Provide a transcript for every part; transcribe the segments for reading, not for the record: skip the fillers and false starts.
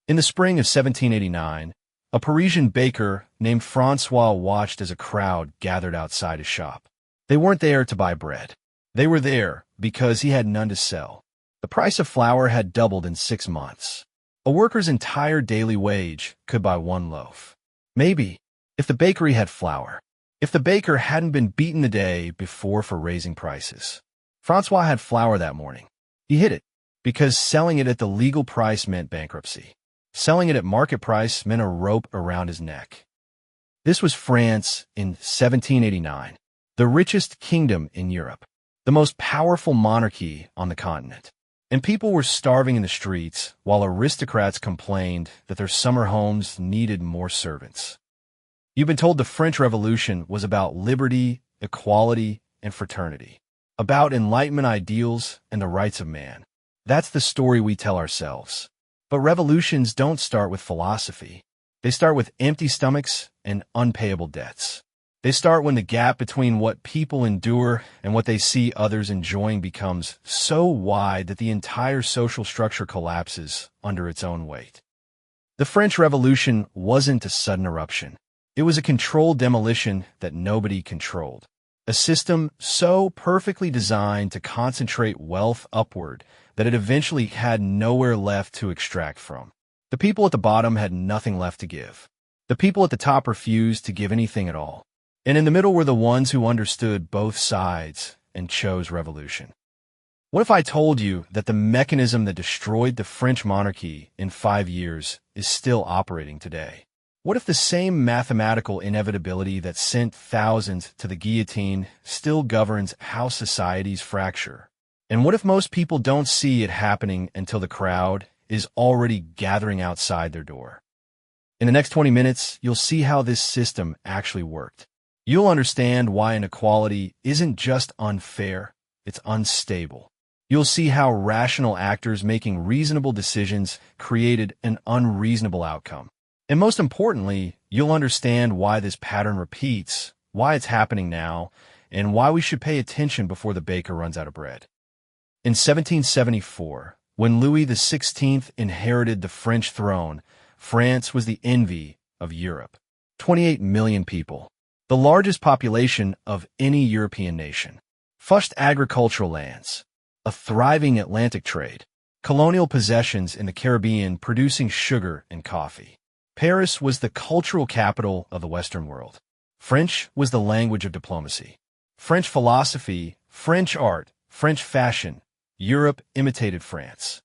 In the spring of 1789, a Parisian baker named Francois watched as a crowd gathered outside his shop. They weren't there to buy bread. They were there because he had none to sell. The price of flour had doubled in 6 months. A worker's entire daily wage could buy one loaf. Maybe, if the bakery had flour. If the baker hadn't been beaten the day before for raising prices. Francois had flour that morning. He hid it, because selling it at the legal price meant bankruptcy. Selling it at market price meant a rope around his neck. This was France in 1789, the richest kingdom in Europe, the most powerful monarchy on the continent. And people were starving in the streets while aristocrats complained that their summer homes needed more servants. You've been told the French Revolution was about liberty, equality, and fraternity, about Enlightenment ideals and the rights of man. That's the story we tell ourselves. But revolutions don't start with philosophy. They start with empty stomachs and unpayable debts. They start when the gap between what people endure and what they see others enjoying becomes so wide that the entire social structure collapses under its own weight. The French Revolution wasn't a sudden eruption. It was a controlled demolition that nobody controlled. A system so perfectly designed to concentrate wealth upward that it eventually had nowhere left to extract from. The people at the bottom had nothing left to give. The people at the top refused to give anything at all. And in the middle were the ones who understood both sides and chose revolution. What if I told you that the mechanism that destroyed the French monarchy in 5 years is still operating today? What if the same mathematical inevitability that sent thousands to the guillotine still governs how societies fracture? And what if most people don't see it happening until the crowd is already gathering outside their door? In the next 20 minutes, you'll see how this system actually worked. You'll understand why inequality isn't just unfair, it's unstable. You'll see how rational actors making reasonable decisions created an unreasonable outcome. And most importantly, you'll understand why this pattern repeats, why it's happening now, and why we should pay attention before the baker runs out of bread. In 1774, when Louis XVI inherited the French throne, France was the envy of Europe. 28 million people, the largest population of any European nation. Vast agricultural lands, a thriving Atlantic trade, colonial possessions in the Caribbean producing sugar and coffee. Paris was the cultural capital of the Western world. French was the language of diplomacy. French philosophy, French art, French fashion. Europe imitated France.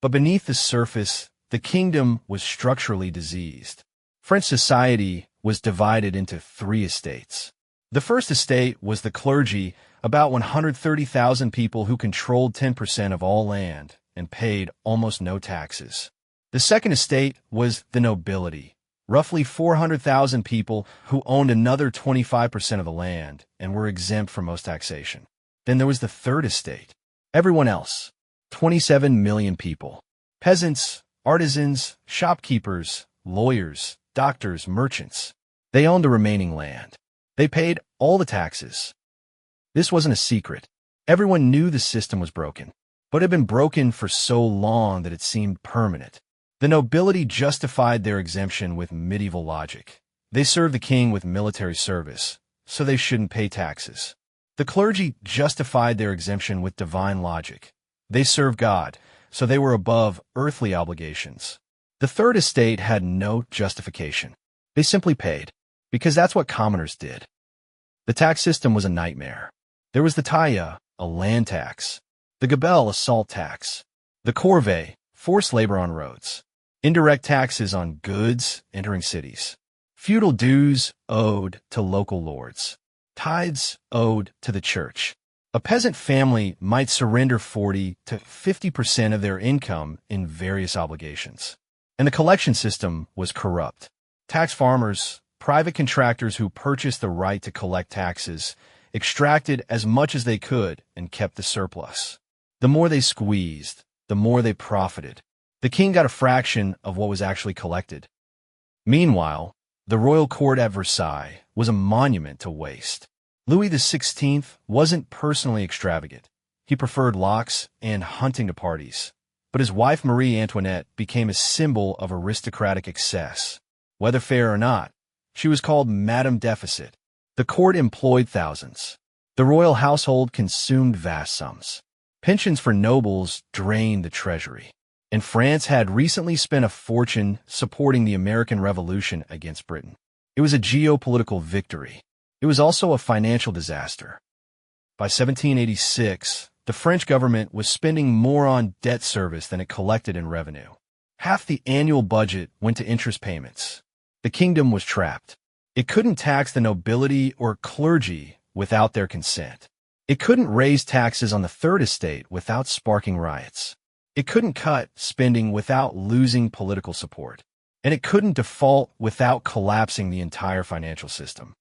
But beneath the surface, the kingdom was structurally diseased. French society was divided into 3 estates. The first estate was the clergy, about 130,000 people who controlled 10% of all land and paid almost no taxes. The second estate was the nobility, roughly 400,000 people who owned another 25% of the land and were exempt from most taxation. Then there was the third estate. Everyone else, 27 million people. Peasants, artisans, shopkeepers, lawyers, doctors, merchants. They owned the remaining land. They paid all the taxes. This wasn't a secret. Everyone knew the system was broken, but it had been broken for so long that it seemed permanent. The nobility justified their exemption with medieval logic. They served the king with military service, so they shouldn't pay taxes. The clergy justified their exemption with divine logic. They served God, so they were above earthly obligations. The third estate had no justification. They simply paid, because that's what commoners did. The tax system was a nightmare. There was the taille, a land tax, the gabelle, a salt tax, the corvée, forced labor on roads, indirect taxes on goods entering cities, feudal dues owed to local lords, tithes owed to the church. A peasant family might surrender 40 to 50% of their income in various obligations. And the collection system was corrupt. Tax farmers, private contractors who purchased the right to collect taxes, extracted as much as they could and kept the surplus. The more they squeezed, the more they profited. The king got a fraction of what was actually collected. Meanwhile, the royal court at Versailles was a monument to waste. Louis XVI wasn't personally extravagant. He preferred locks and hunting to parties. but his wife Marie Antoinette became a symbol of aristocratic excess. Whether fair or not, she was called Madame Deficit. The court employed thousands. The royal household consumed vast sums. Pensions for nobles drained the treasury. And France had recently spent a fortune supporting the American Revolution against Britain. It was a geopolitical victory. It was also a financial disaster. By 1786, the French government was spending more on debt service than it collected in revenue. Half the annual budget went to interest payments. The kingdom was trapped. It couldn't tax the nobility or clergy without their consent. It couldn't raise taxes on the Third Estate without sparking riots. It couldn't cut spending without losing political support. And it couldn't default without collapsing the entire financial system.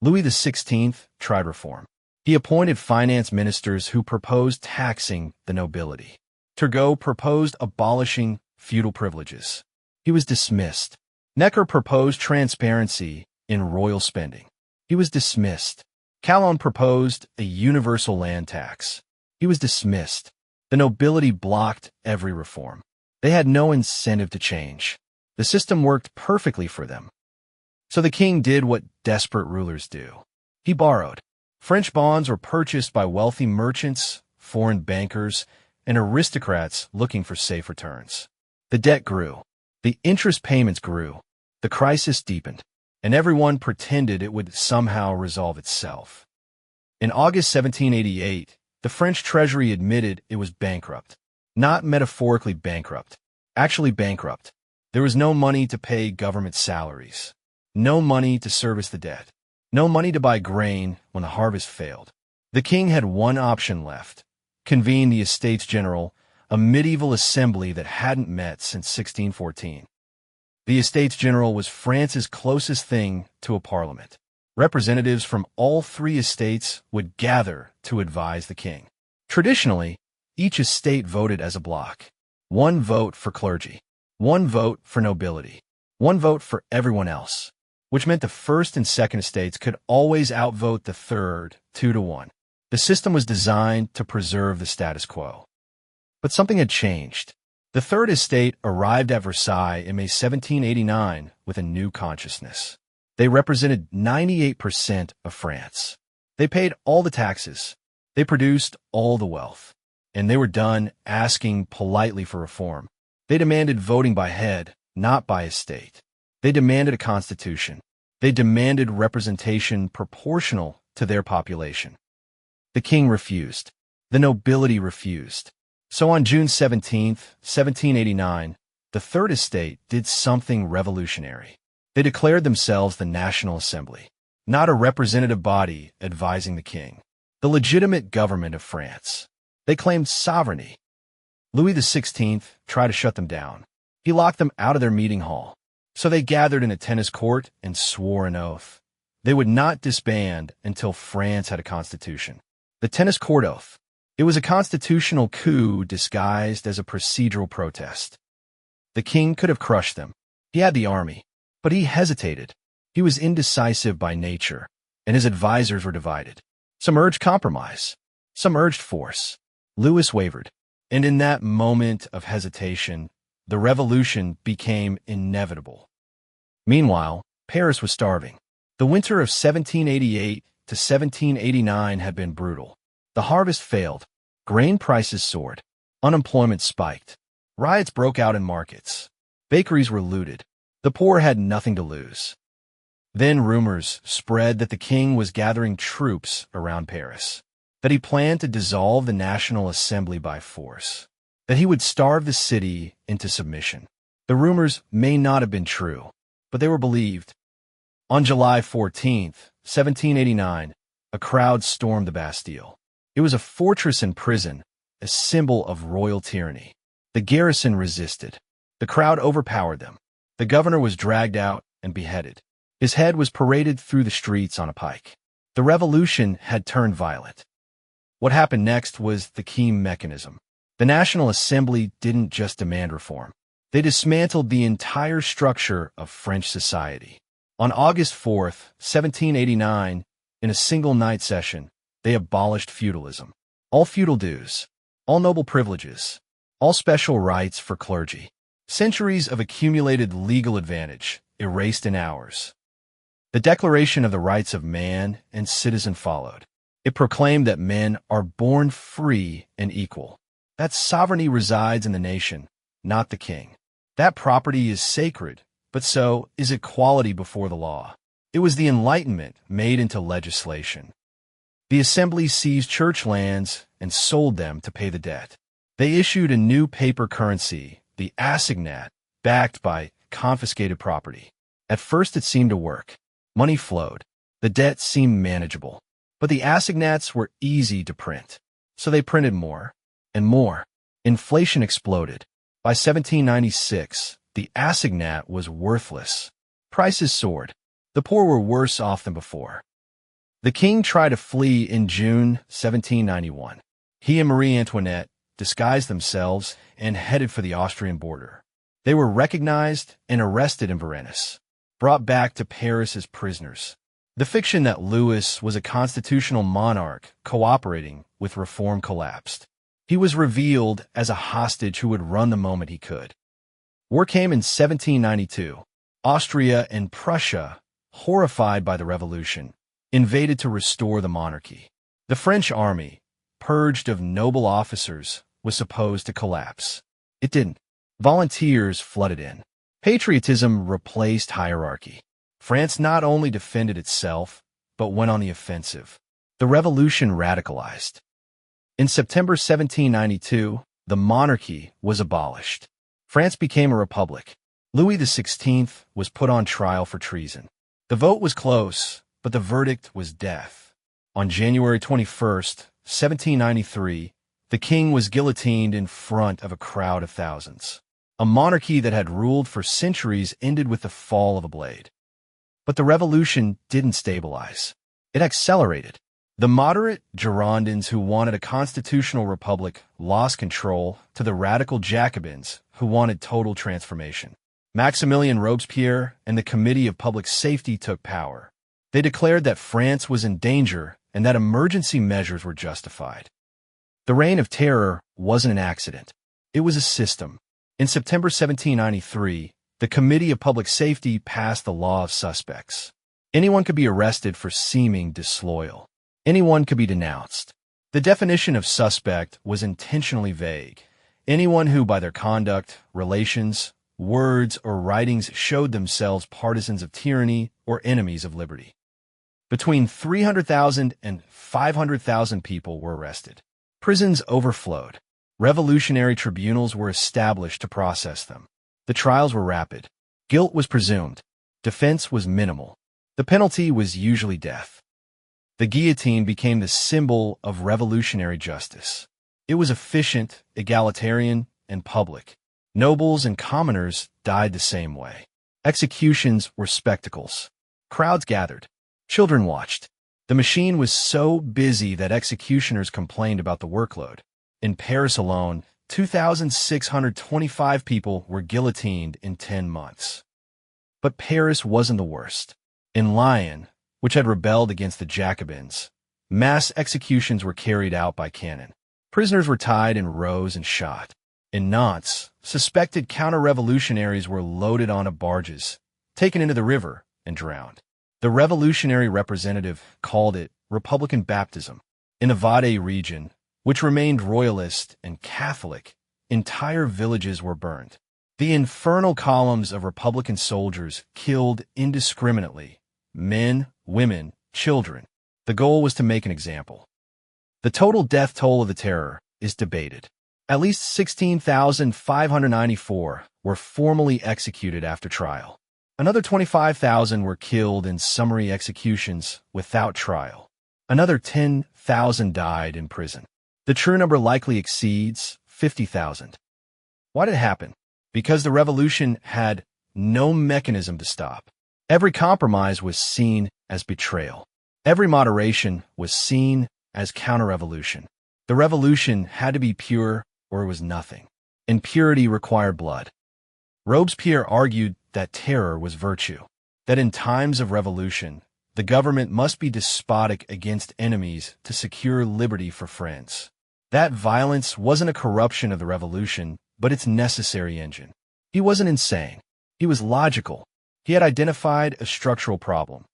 Louis XVI tried reform. He appointed finance ministers who proposed taxing the nobility. Turgot proposed abolishing feudal privileges. He was dismissed. Necker proposed transparency in royal spending. He was dismissed. Calonne proposed a universal land tax. He was dismissed. The nobility blocked every reform. They had no incentive to change. The system worked perfectly for them. So the king did what desperate rulers do. He borrowed. French bonds were purchased by wealthy merchants, foreign bankers, and aristocrats looking for safe returns. The debt grew. The interest payments grew. The crisis deepened. And everyone pretended it would somehow resolve itself. In August 1788, the French treasury admitted it was bankrupt. Not metaphorically bankrupt. Actually bankrupt. There was no money to pay government salaries. No money to service the debt. No money to buy grain when the harvest failed. The king had one option left: convene the Estates General, a medieval assembly that hadn't met since 1614. The Estates General was France's closest thing to a parliament. Representatives from all three estates would gather to advise the king. Traditionally, each estate voted as a bloc. One vote for clergy. One vote for nobility. One vote for everyone else. Which meant the first and second estates could always outvote the third 2-1. The system was designed to preserve the status quo. But something had changed. The Third Estate arrived at Versailles in May 1789 with a new consciousness. They represented 98% of France. They paid all the taxes. They produced all the wealth. And they were done asking politely for reform. They demanded voting by head, not by estate. They demanded a constitution. They demanded representation proportional to their population. The king refused. The nobility refused. So on June 17, 1789, the Third Estate did something revolutionary. They declared themselves the National Assembly, not a representative body advising the king, the legitimate government of France. They claimed sovereignty. Louis XVI tried to shut them down. He locked them out of their meeting hall. So they gathered in a tennis court and swore an oath. They would not disband until France had a constitution. The tennis court oath. It was a constitutional coup disguised as a procedural protest. The king could have crushed them. He had the army. But he hesitated. He was indecisive by nature, and his advisors were divided. Some urged compromise. Some urged force. Louis wavered. And in that moment of hesitation, the revolution became inevitable. Meanwhile, Paris was starving. The winter of 1788 to 1789 had been brutal. The harvest failed. Grain prices soared. Unemployment spiked. Riots broke out in markets. Bakeries were looted. The poor had nothing to lose. Then rumors spread that the king was gathering troops around Paris, that he planned to dissolve the National Assembly by force, that he would starve the city into submission. The rumors may not have been true, but they were believed. On July 14, 1789, a crowd stormed the Bastille. It was a fortress and prison, a symbol of royal tyranny. The garrison resisted. The crowd overpowered them. The governor was dragged out and beheaded. His head was paraded through the streets on a pike. The revolution had turned violent. What happened next was the key mechanism. The National Assembly didn't just demand reform. They dismantled the entire structure of French society. On August 4, 1789, in a single night session, they abolished feudalism. All feudal dues, all noble privileges, All special rights for clergy. Centuries of accumulated legal advantage, erased in hours. The Declaration of the Rights of Man and Citizen followed. It proclaimed that men are born free and equal. That sovereignty resides in the nation, not the king. That property is sacred, but so is equality before the law. It was the Enlightenment made into legislation. The Assembly seized church lands and sold them to pay the debt. They issued a new paper currency, the assignat, backed by confiscated property. At first it seemed to work. Money flowed. The debt seemed manageable. But the assignats were easy to print. So they printed more and more. Inflation exploded. By 1796, the assignat was worthless. Prices soared. The poor were worse off than before. The king tried to flee in June 1791. He and Marie Antoinette disguised themselves and headed for the Austrian border. They were recognized and arrested in Varennes, brought back to Paris as prisoners. The fiction that Louis was a constitutional monarch cooperating with reform collapsed. He was revealed as a hostage who would run the moment he could. War came in 1792. Austria and Prussia, horrified by the revolution, invaded to restore the monarchy. The French army, purged of noble officers, was supposed to collapse. It didn't. Volunteers flooded in. Patriotism replaced hierarchy. France not only defended itself, but went on the offensive. The revolution radicalized. In September 1792, the monarchy was abolished. France became a republic. Louis XVI was put on trial for treason. The vote was close, but the verdict was death. On January 21st, 1793, the king was guillotined in front of a crowd of thousands. A monarchy that had ruled for centuries ended with the fall of a blade. But the revolution didn't stabilize. It accelerated. The moderate Girondins who wanted a constitutional republic lost control to the radical Jacobins who wanted total transformation. Maximilien Robespierre and the Committee of Public Safety took power. They declared that France was in danger and that emergency measures were justified. The Reign of Terror wasn't an accident. It was a system. In September 1793, the Committee of Public Safety passed the law of suspects. Anyone could be arrested for seeming disloyal. Anyone could be denounced. The definition of suspect was intentionally vague. Anyone who, by their conduct, relations, words, or writings showed themselves partisans of tyranny or enemies of liberty. Between 300,000 and 500,000 people were arrested. Prisons overflowed. Revolutionary tribunals were established to process them. The trials were rapid. Guilt was presumed. Defense was minimal. The penalty was usually death. The guillotine became the symbol of revolutionary justice. It was efficient, egalitarian, and public. Nobles and commoners died the same way. Executions were spectacles. Crowds gathered. Children watched. The machine was so busy that executioners complained about the workload. In Paris alone, 2,625 people were guillotined in 10 months. But Paris wasn't the worst. In Lyon, which had rebelled against the Jacobins, mass executions were carried out by cannon. Prisoners were tied in rows and shot. In Nantes, suspected counter-revolutionaries were loaded onto barges, taken into the river, and drowned. The revolutionary representative called it Republican baptism. In the Vade region, which remained royalist and Catholic, entire villages were burned. The infernal columns of Republican soldiers killed indiscriminately men, women, children. The goal was to make an example. The total death toll of the terror is debated. At least 16,594 were formally executed after trial. Another 25,000 were killed in summary executions without trial. Another 10,000 died in prison. The true number likely exceeds 50,000. Why did it happen? Because the revolution had no mechanism to stop. Every compromise was seen as betrayal. Every moderation was seen as counter-revolution. The revolution had to be pure or it was nothing. And purity required blood. Robespierre argued that terror was virtue, that in times of revolution, the government must be despotic against enemies to secure liberty for friends. That violence wasn't a corruption of the revolution, but its necessary engine. He wasn't insane. He was logical. He had identified a structural problem.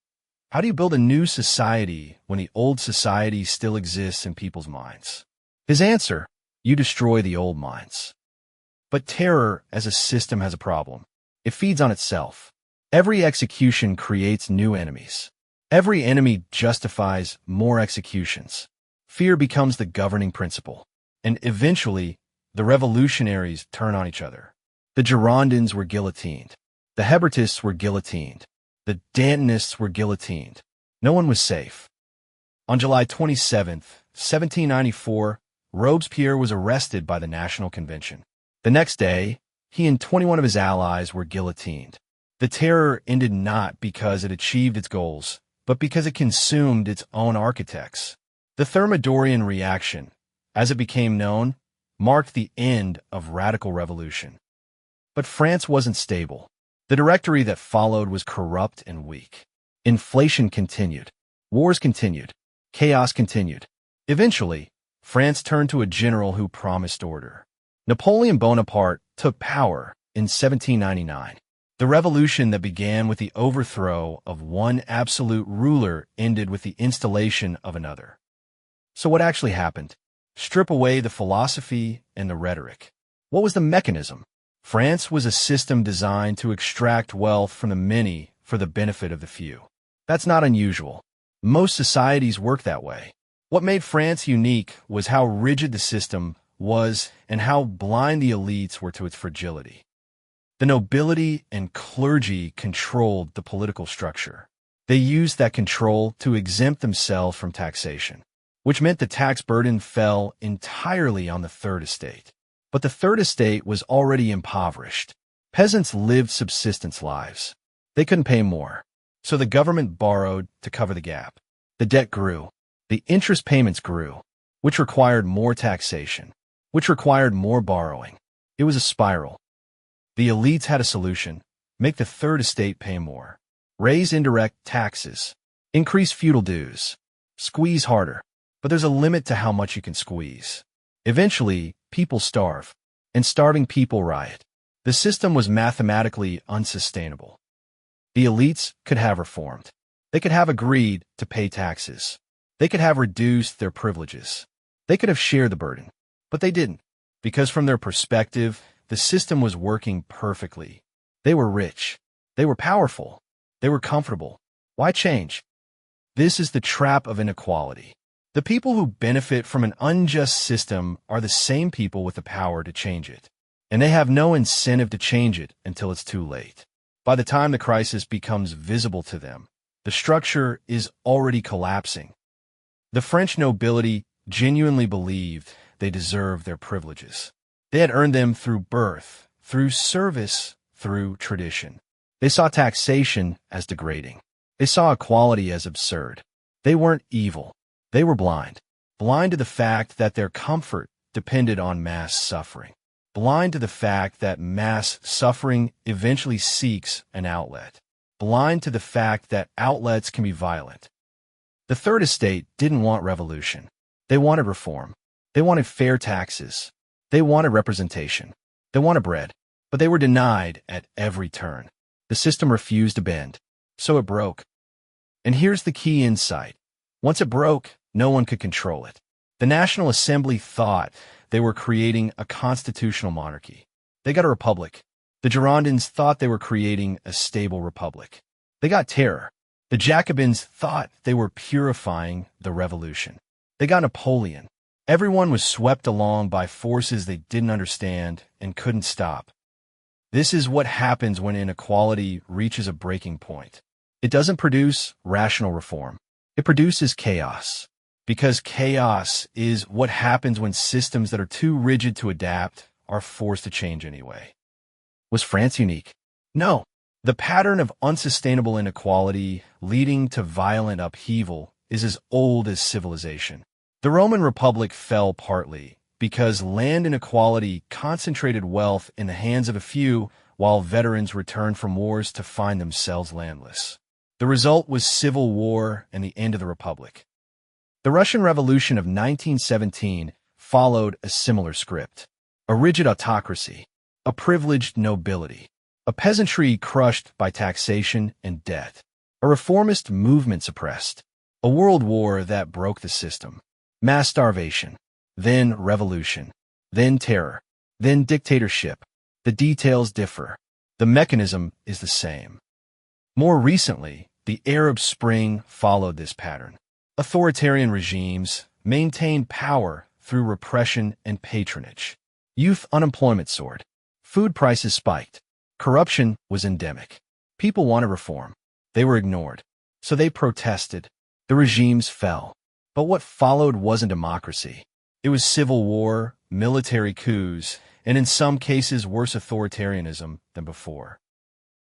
How do you build a new society when the old society still exists in people's minds? His answer: you destroy the old minds. But terror as a system has a problem. It feeds on itself. Every execution creates new enemies. Every enemy justifies more executions. Fear becomes the governing principle. And eventually, the revolutionaries turn on each other. The Girondins were guillotined. The Hebertists were guillotined. The Dantonists were guillotined. No one was safe. On July 27, 1794, Robespierre was arrested by the National Convention. The next day, he and 21 of his allies were guillotined. The terror ended not because it achieved its goals, but because it consumed its own architects. The Thermidorian reaction, as it became known, marked the end of radical revolution. But France wasn't stable. The Directory that followed was corrupt and weak. Inflation continued. Wars continued. Chaos continued. Eventually, France turned to a general who promised order. Napoleon Bonaparte took power in 1799. The revolution that began with the overthrow of one absolute ruler ended with the installation of another. So what actually happened? Strip away the philosophy and the rhetoric. What was the mechanism? France was a system designed to extract wealth from the many for the benefit of the few. That's not unusual. Most societies work that way. What made France unique was how rigid the system was and how blind the elites were to its fragility. The nobility and clergy controlled the political structure. They used that control to exempt themselves from taxation, which meant the tax burden fell entirely on the Third Estate. But the Third Estate was already impoverished. Peasants lived subsistence lives. They couldn't pay more, so the government borrowed to cover the gap. The debt grew. The interest payments grew, which required more taxation, which required more borrowing. It was a spiral. The elites had a solution: make the Third Estate pay more, raise indirect taxes, increase feudal dues, squeeze harder. But there's a limit to how much you can squeeze. Eventually, people starve, and starving people riot. The system was mathematically unsustainable. The elites could have reformed. They could have agreed to pay taxes. They could have reduced their privileges. They could have shared the burden. But they didn't, because from their perspective, the system was working perfectly. They were rich. They were powerful. They were comfortable. Why change? This is the trap of inequality. The people who benefit from an unjust system are the same people with the power to change it, and they have no incentive to change it until it's too late. By the time the crisis becomes visible to them, the structure is already collapsing. The French nobility genuinely believed they deserved their privileges. They had earned them through birth, through service, through tradition. They saw taxation as degrading. They saw equality as absurd. They weren't evil. They were blind. Blind to the fact that their comfort depended on mass suffering. Blind to the fact that mass suffering eventually seeks an outlet. Blind to the fact that outlets can be violent. The Third Estate didn't want revolution. They wanted reform. They wanted fair taxes. They wanted representation. They wanted bread. But they were denied at every turn. The system refused to bend, so it broke. And here's the key insight. Once it broke, no one could control it. The National Assembly thought they were creating a constitutional monarchy. They got a republic. The Girondins thought they were creating a stable republic. They got terror. The Jacobins thought they were purifying the revolution. They got Napoleon. Everyone was swept along by forces they didn't understand and couldn't stop. This is what happens when inequality reaches a breaking point. It doesn't produce rational reform. It produces chaos. Because chaos is what happens when systems that are too rigid to adapt are forced to change anyway. Was France unique? No. The pattern of unsustainable inequality leading to violent upheaval is as old as civilization. The Roman Republic fell partly because land inequality concentrated wealth in the hands of a few, while veterans returned from wars to find themselves landless. The result was civil war and the end of the Republic. The Russian Revolution of 1917 followed a similar script. A rigid autocracy, a privileged nobility, a peasantry crushed by taxation and debt, a reformist movement suppressed, a world war that broke the system, mass starvation, then revolution, then terror, then dictatorship. The details differ. The mechanism is the same. More recently, the Arab Spring followed this pattern. Authoritarian regimes maintained power through repression and patronage. Youth unemployment soared. Food prices spiked. Corruption was endemic. People wanted reform. They were ignored. So they protested. The regimes fell. But what followed wasn't democracy. It was civil war, military coups, and in some cases worse authoritarianism than before.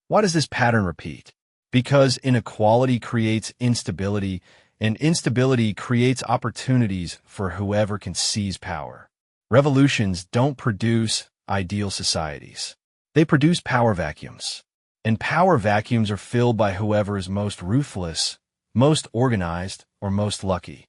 Why does this pattern repeat? Because inequality creates instability, and instability creates opportunities for whoever can seize power. Revolutions don't produce ideal societies. They produce power vacuums. And power vacuums are filled by whoever is most ruthless, most organized, or most lucky.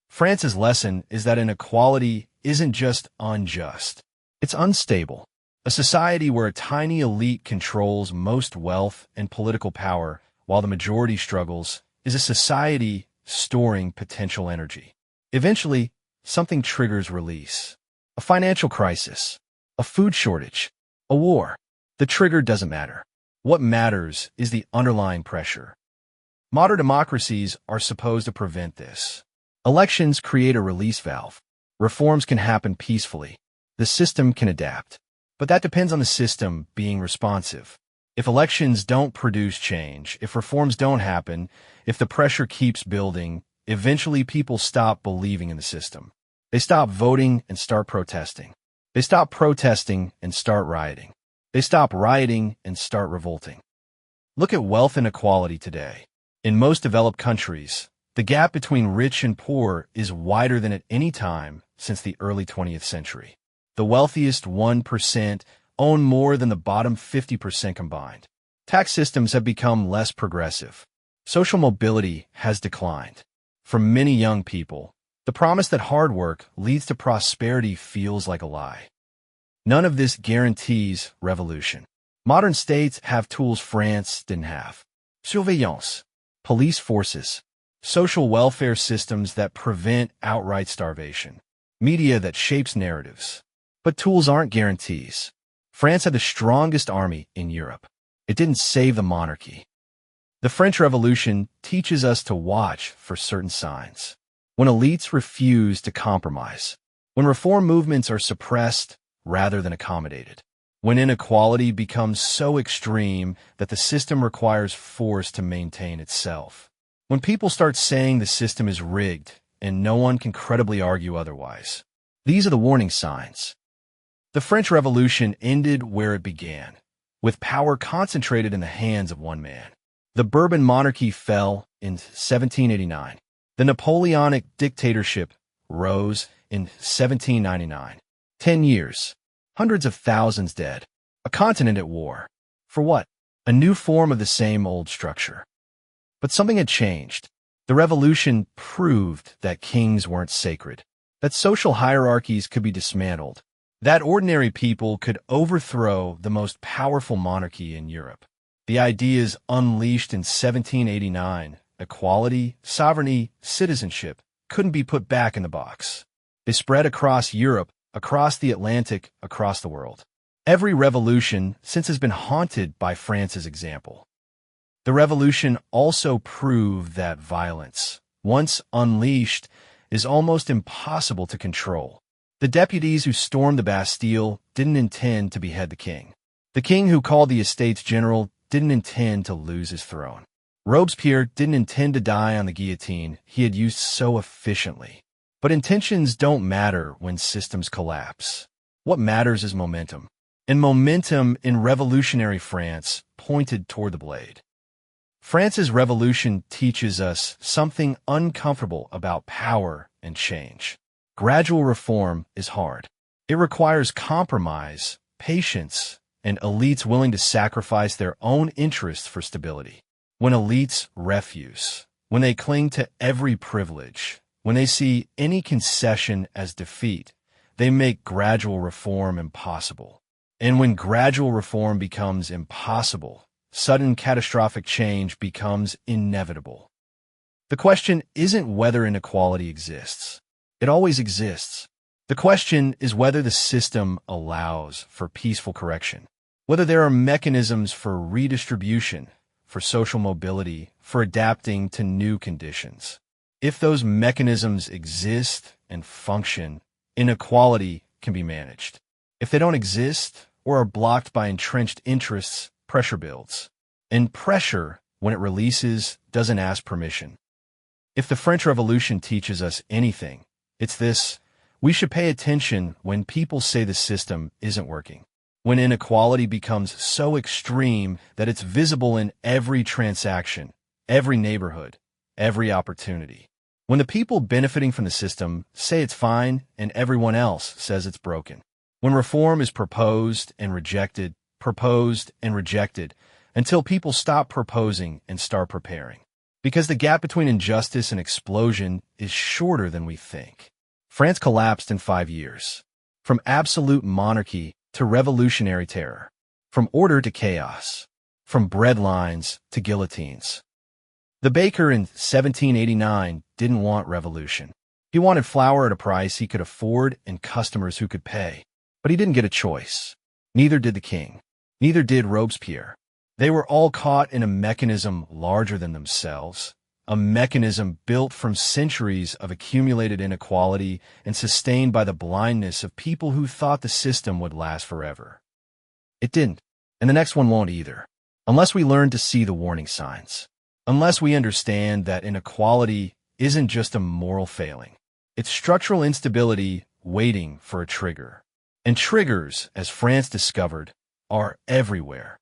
France's lesson is that inequality isn't just unjust. It's unstable. A society where a tiny elite controls most wealth and political power while the majority struggles is a society storing potential energy. Eventually, something triggers release. A financial crisis, a food shortage, a war. The trigger doesn't matter. What matters is the underlying pressure. Modern democracies are supposed to prevent this. Elections create a release valve. Reforms can happen peacefully. The system can adapt. But that depends on the system being responsive. If elections don't produce change, if reforms don't happen, if the pressure keeps building, eventually people stop believing in the system. They stop voting and start protesting. They stop protesting and start rioting. They stop rioting and start revolting. Look at wealth inequality today. In most developed countries, the gap between rich and poor is wider than at any time since the early 20th century. The wealthiest 1% own more than the bottom 50% combined. Tax systems have become less progressive. Social mobility has declined. For many young people, the promise that hard work leads to prosperity feels like a lie. None of this guarantees revolution. Modern states have tools France didn't have. Surveillance, police forces, social welfare systems that prevent outright starvation, media that shapes narratives. But tools aren't guarantees. France had the strongest army in Europe. It didn't save the monarchy. The French Revolution teaches us to watch for certain signs. When elites refuse to compromise. When reform movements are suppressed rather than accommodated. When inequality becomes so extreme that the system requires force to maintain itself. When people start saying the system is rigged and no one can credibly argue otherwise. These are the warning signs. The French Revolution ended where it began, with power concentrated in the hands of one man. The Bourbon monarchy fell in 1789. The Napoleonic dictatorship rose in 1799. 10 years, hundreds of thousands dead, a continent at war. For what? A new form of the same old structure. But something had changed. The revolution proved that kings weren't sacred, that social hierarchies could be dismantled, that ordinary people could overthrow the most powerful monarchy in Europe. The ideas unleashed in 1789, equality, sovereignty, citizenship, couldn't be put back in the box. They spread across Europe, across the Atlantic, across the world. Every revolution since has been haunted by France's example. The revolution also proved that violence, once unleashed, is almost impossible to control. The deputies who stormed the Bastille didn't intend to behead the king. The king who called the Estates General didn't intend to lose his throne. Robespierre didn't intend to die on the guillotine he had used so efficiently. But intentions don't matter when systems collapse. What matters is momentum. And momentum in revolutionary France pointed toward the blade. France's revolution teaches us something uncomfortable about power and change. Gradual reform is hard. It requires compromise, patience, and elites willing to sacrifice their own interests for stability. When elites refuse, when they cling to every privilege, when they see any concession as defeat, they make gradual reform impossible. And when gradual reform becomes impossible, sudden catastrophic change becomes inevitable. The question isn't whether inequality exists. It always exists. The question is whether the system allows for peaceful correction, whether there are mechanisms for redistribution, for social mobility, for adapting to new conditions. If those mechanisms exist and function, inequality can be managed. If they don't exist or are blocked by entrenched interests, pressure builds. And pressure, when it releases, doesn't ask permission. If the French Revolution teaches us anything, it's this: we should pay attention when people say the system isn't working. When inequality becomes so extreme that it's visible in every transaction, every neighborhood, every opportunity. When the people benefiting from the system say it's fine and everyone else says it's broken. When reform is proposed and rejected, until people stop proposing and start preparing. Because the gap between injustice and explosion is shorter than we think. France collapsed in 5 years. From absolute monarchy to revolutionary terror. From order to chaos. From bread lines to guillotines. The baker in 1789 didn't want revolution. He wanted flour at a price he could afford and customers who could pay. But he didn't get a choice. Neither did the king. Neither did Robespierre. They were all caught in a mechanism larger than themselves, a mechanism built from centuries of accumulated inequality and sustained by the blindness of people who thought the system would last forever. It didn't, and the next one won't either, unless we learn to see the warning signs, unless we understand that inequality isn't just a moral failing. It's structural instability waiting for a trigger. And triggers, as France discovered, are everywhere.